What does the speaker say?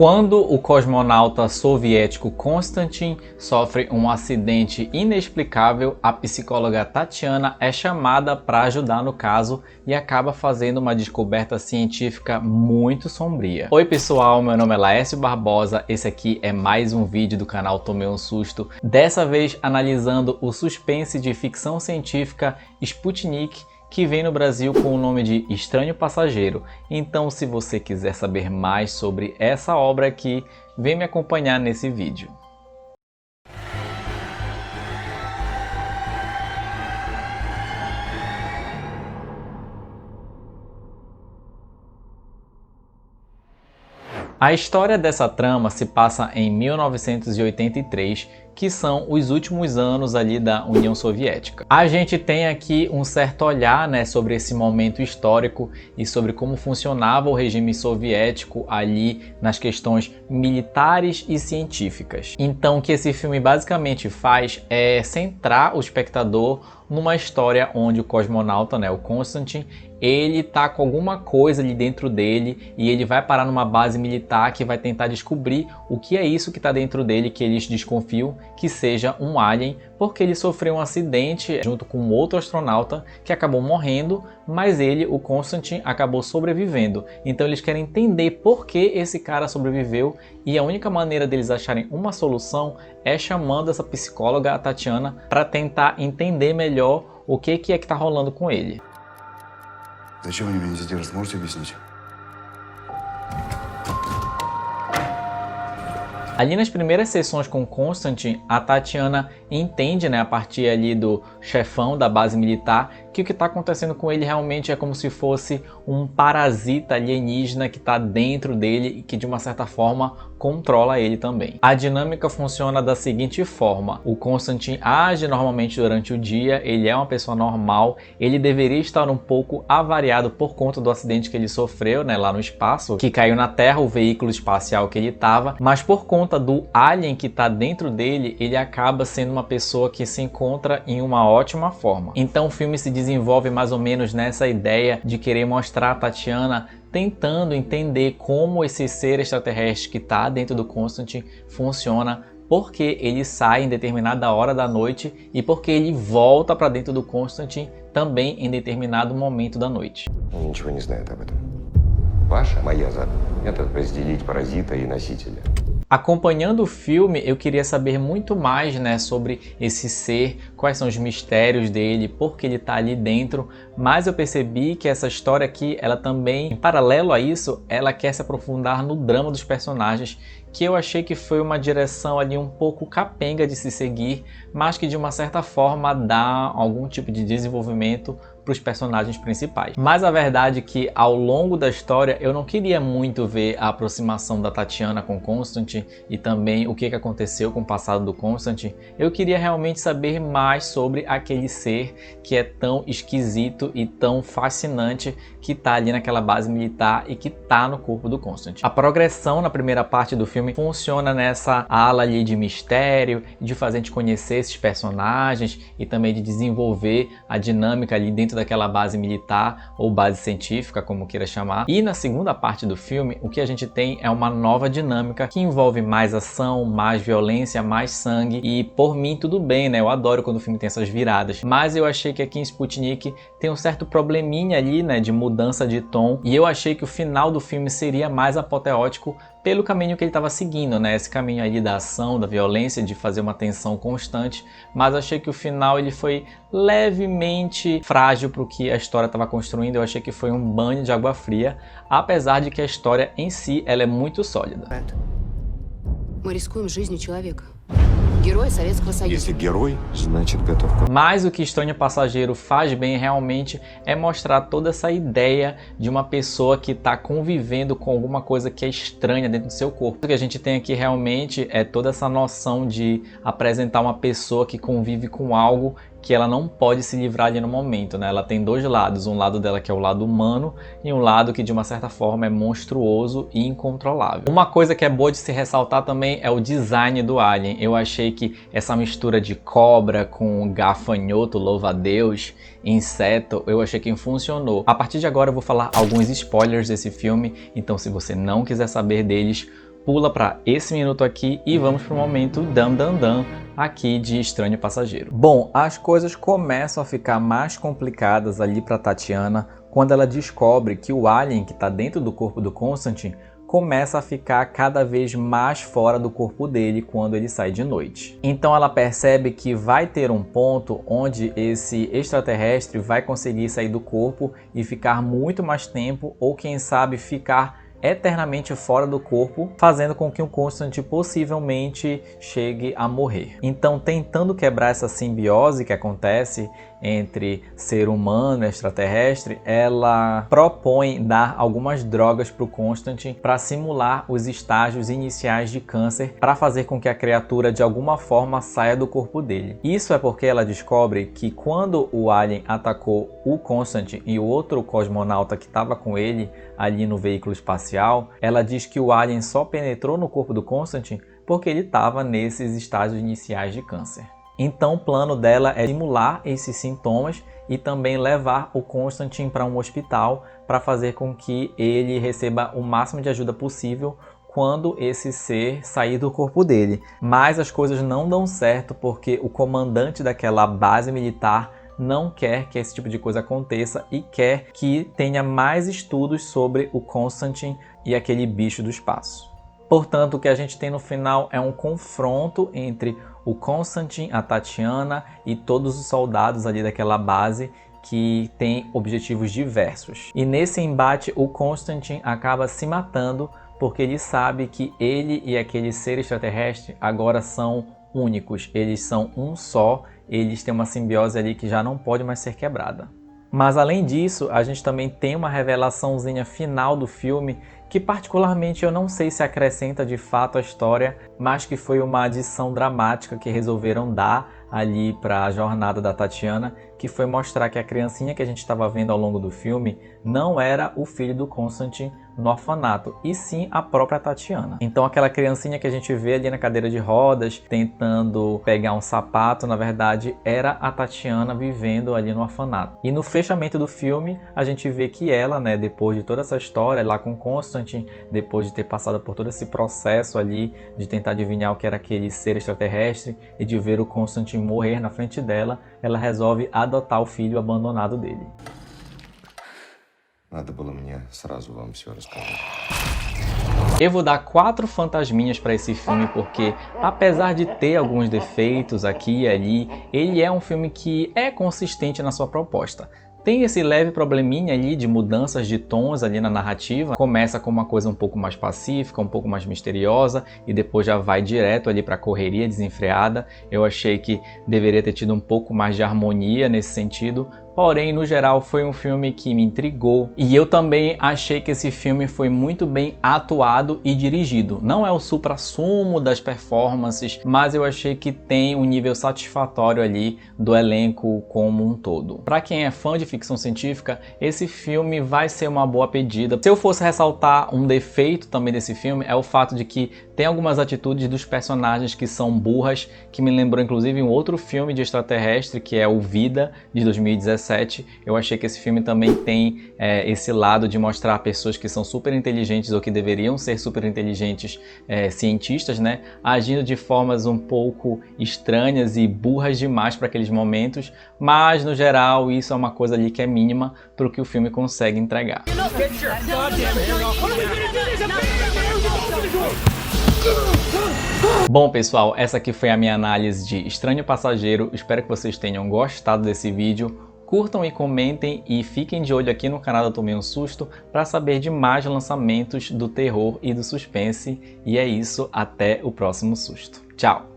Quando o cosmonauta soviético Konstantin sofre um acidente inexplicável, a psicóloga Tatiana é chamada para ajudar no caso e acaba fazendo uma descoberta científica muito sombria. Oi pessoal, meu nome é Laércio Barbosa, esse aqui é mais um vídeo do canal Tomei um Susto, dessa vez analisando o suspense de ficção científica Sputnik, que vem no Brasil com o nome de Estranho Passageiro. Então, se você quiser saber mais sobre essa obra aqui, vem me acompanhar nesse vídeo. A história dessa trama se passa em 1983, que são os últimos anos ali da União Soviética. A gente tem aqui um certo olhar, sobre esse momento histórico e sobre como funcionava o regime soviético ali nas questões militares e científicas. Então, o que esse filme basicamente faz é centrar o espectador numa história onde o cosmonauta, o Konstantin, ele tá com alguma coisa ali dentro dele e ele vai parar numa base militar que vai tentar descobrir o que é isso que está dentro dele, que eles desconfiam que seja um alien, porque ele sofreu um acidente junto com outro astronauta que acabou morrendo, mas ele, o Konstantin, acabou sobrevivendo. Então eles querem entender por que esse cara sobreviveu e a única maneira deles acharem uma solução é chamando essa psicóloga, a Tatiana, para tentar entender melhor o que é que está rolando com ele. Зачем они меня задержат? Можете объяснить? Ali nas primeiras sessões com Konstantin, a Tatiana entende, a partir ali do chefão da base militar, que o que está acontecendo com ele realmente é como se fosse um parasita alienígena que está dentro dele e que de uma certa forma controla ele também. A dinâmica funciona da seguinte forma: o Konstantin age normalmente durante o dia, ele é uma pessoa normal, ele deveria estar um pouco avariado por conta do acidente que ele sofreu, lá no espaço, que caiu na Terra, o veículo espacial que ele estava, mas por conta do alien que está dentro dele, ele acaba sendo uma pessoa que se encontra em uma ótima forma. Então o filme se desenvolve mais ou menos nessa ideia de querer mostrar a Tatiana tentando entender como esse ser extraterrestre que está dentro do Konstantin funciona, porque ele sai em determinada hora da noite и porque ele volta para dentro do Konstantin também em determinado momento da noite. Ничего не знает об этом. Ваша, моя задача – это разделить паразита и носителя. Acompanhando o filme, eu queria saber muito mais, sobre esse ser, quais são os mistérios dele, por que ele está ali dentro, mas eu percebi que essa história aqui, ela também, em paralelo a isso, ela quer se aprofundar no drama dos personagens, que eu achei que foi uma direção ali um pouco capenga de se seguir, mas que de uma certa forma dá algum tipo de desenvolvimento para os personagens principais. Mas a verdade é que ao longo da história eu não queria muito ver a aproximação da Tatiana com Konstantin e também o que aconteceu com o passado do Konstantin. Eu queria realmente saber mais sobre aquele ser que é tão esquisito e tão fascinante que está ali naquela base militar e que está no corpo do Konstantin. A progressão na primeira parte do filme funciona nessa ala ali de mistério, de fazer a gente conhecer esses personagens e também de desenvolver a dinâmica ali dentro daquela base militar ou base científica, como queira chamar. E na segunda parte do filme, o que a gente tem é uma nova dinâmica que envolve mais ação, mais violência, mais sangue e por mim tudo bem, eu adoro quando o filme tem essas viradas. Mas eu achei que aqui em Sputnik tem um certo probleminha ali, de mudança de tom e eu achei que o final do filme seria mais apoteótico pelo caminho que ele estava seguindo, esse caminho aí da ação, da violência, de fazer uma tensão constante, mas achei que o final ele foi levemente frágil para o que a história estava construindo. Eu achei que foi um banho de água fria, apesar de que a história em si ela é muito sólida. Мы рискуем жизнью человека. Герой Советского Союза. Если герой, значит готов. Mas o que Estranho Passageiro faz bem realmente é mostrar toda essa ideia de uma pessoa que está convivendo com alguma coisa que é estranha dentro do seu corpo. O que a gente tem aqui realmente é toda essa noção de apresentar uma pessoa que convive com algo que ela não pode se livrar ali no momento, Ela tem dois lados, um lado dela que é o lado humano e um lado que de uma certa forma é monstruoso e incontrolável. Uma coisa que é boa de se ressaltar também é o design do alien. Eu achei que essa mistura de cobra com gafanhoto, louva-a-Deus, inseto, eu achei que funcionou. A partir de agora eu vou falar alguns spoilers desse filme, então se você não quiser saber deles, pula para esse minuto aqui e vamos para o momento dam dam dam aqui de Estranho Passageiro. Bom, as coisas começam a ficar mais complicadas ali para Tatiana quando ela descobre que o alien que está dentro do corpo do Constantine começa a ficar cada vez mais fora do corpo dele quando ele sai de noite. Então ela percebe que vai ter um ponto onde esse extraterrestre vai conseguir sair do corpo e ficar muito mais tempo, ou quem sabe ficar eternamente fora do corpo, fazendo com que o Constantine possivelmente chegue a morrer. Então, tentando quebrar essa simbiose que acontece entre ser humano e extraterrestre, ela propõe dar algumas drogas para o Constantine para simular os estágios iniciais de câncer, para fazer com que a criatura de alguma forma saia do corpo dele. Isso é porque ela descobre que quando o alien atacou o Constantine e o outro cosmonauta que estava com ele ali no veículo espacial, ela diz que o alien só penetrou no corpo do Constantine porque ele estava nesses estágios iniciais de câncer. Então o plano dela é simular esses sintomas e também levar o Constantine para um hospital para fazer com que ele receba o máximo de ajuda possível quando esse ser sair do corpo dele. Mas as coisas não dão certo porque o comandante daquela base militar não quer que esse tipo de coisa aconteça e quer que tenha mais estudos sobre o Constantine e aquele bicho do espaço. Portanto, o que a gente tem no final é um confronto entre o Constantine, a Tatiana e todos os soldados ali daquela base que tem objetivos diversos. E nesse embate o Constantine acaba se matando porque ele sabe que ele e aquele ser extraterrestre agora são únicos, eles são um só, eles têm uma simbiose ali que já não pode mais ser quebrada. Mas além disso, a gente também tem uma revelaçãozinha final do filme que particularmente eu não sei se acrescenta de fato a história, mas que foi uma adição dramática que resolveram dar ali para a jornada da Tatiana, que foi mostrar que a criancinha que a gente estava vendo ao longo do filme não era o filho do Constantine no orfanato, e sim a própria Tatiana. Então aquela criancinha que a gente vê ali na cadeira de rodas, tentando pegar um sapato, na verdade era a Tatiana vivendo ali no orfanato. E no fechamento do filme, a gente vê que ela, né, depois de toda essa história lá com Constantine, depois de ter passado por todo esse processo ali, de tentar adivinhar o que era aquele ser extraterrestre e de ver o Constantine morrer na frente dela, ela resolve adotar o filho abandonado dele. Надо было мне сразу вам все рассказать. Eu vou dar 4 fantasminhas para esse filme porque, apesar de ter alguns defeitos aqui e ali, ele é um filme que é consistente na sua proposta. Tem esse leve probleminha ali de mudanças de tons ali na narrativa. Começa com uma coisa um pouco mais pacífica, um pouco mais misteriosa e depois já vai direto ali para a correria desenfreada. Eu achei que deveria ter tido um pouco mais de harmonia nesse sentido. Porém, no geral, foi um filme que me intrigou e eu também achei que esse filme foi muito bem atuado e dirigido. Não é o suprassumo das performances, mas eu achei que tem um nível satisfatório ali do elenco como um todo. Para quem é fã de ficção científica, esse filme vai ser uma boa pedida. Se eu fosse ressaltar um defeito também desse filme, é o fato de que tem algumas atitudes dos personagens que são burras, que me lembrou inclusive um outro filme de extraterrestre, que é o Vida, de 2017. Eu achei que esse filme também tem esse lado de mostrar pessoas que são super inteligentes ou que deveriam ser super inteligentes, cientistas, né, agindo de formas um pouco estranhas e burras demais para aqueles momentos, mas no geral isso é uma coisa ali que é mínima para o que o filme consegue entregar. Bom pessoal, essa aqui foi a minha análise de Estranho Passageiro, espero que vocês tenham gostado desse vídeo. Curtam e comentem e fiquem de olho aqui no canal da Tomei um Susto para saber de mais lançamentos do terror e do suspense. E é isso, até o próximo susto. Tchau!